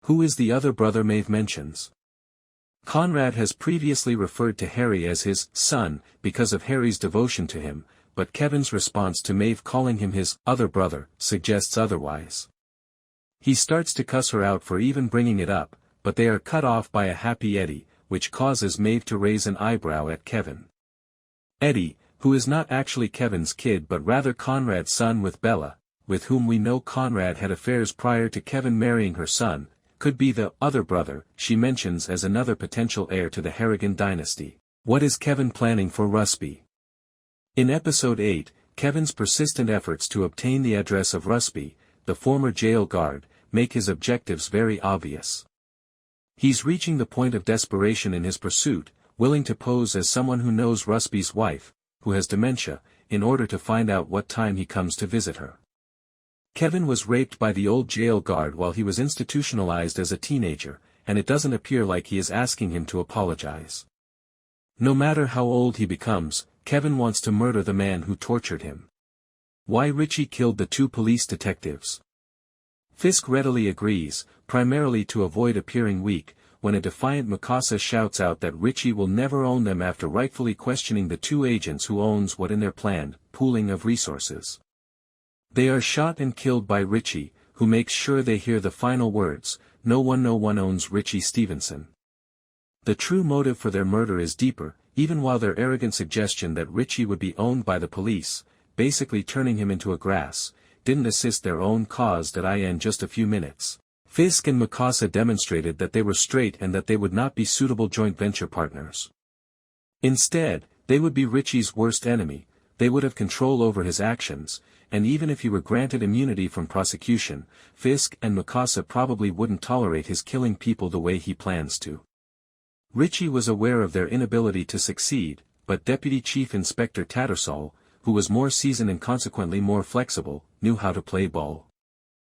Who is the other brother Maeve mentions? Conrad has previously referred to Harry as his son because of Harry's devotion to him, but Kevin's response to Maeve calling him his other brother suggests otherwise. He starts to cuss her out for even bringing it up, but they are cut off by a happy Eddie, which causes Maeve to raise an eyebrow at Kevin. Eddie, who is not actually Kevin's kid but rather Conrad's son with Bella, with whom we know Conrad had affairs prior to Kevin marrying her son, could be the other brother she mentions as another potential heir to the Harrigan dynasty. What is Kevin planning for Rusby? In episode 8, Kevin's persistent efforts to obtain the address of Rusby, the former jail guard, make his objectives very obvious. He's reaching the point of desperation in his pursuit, willing to pose as someone who knows Rusby's wife, who has dementia, in order to find out what time he comes to visit her. Kevin was raped by the old jail guard while he was institutionalized as a teenager, and it doesn't appear like he is asking him to apologize. No matter how old he becomes, Kevin wants to murder the man who tortured him. Why Richie killed the two police detectives? Fisk readily agrees, primarily to avoid appearing weak, when a defiant Mikasa shouts out that Richie will never own them after rightfully questioning the two agents who owns what in their planned pooling of resources. They are shot and killed by Richie, who makes sure they hear the final words, no one owns Richie Stevenson. The true motive for their murder is deeper, even while their arrogant suggestion that Richie would be owned by the police, basically turning him into a grass, didn't assist their own cause in just a few minutes. Fisk and Mikasa demonstrated that they were straight and that they would not be suitable joint venture partners. Instead, they would be Richie's worst enemy, they would have control over his actions, and even if he were granted immunity from prosecution, Fisk and Mikasa probably wouldn't tolerate his killing people the way he plans to. Richie was aware of their inability to succeed, but Deputy Chief Inspector Tattersall, who was more seasoned and consequently more flexible, knew how to play ball.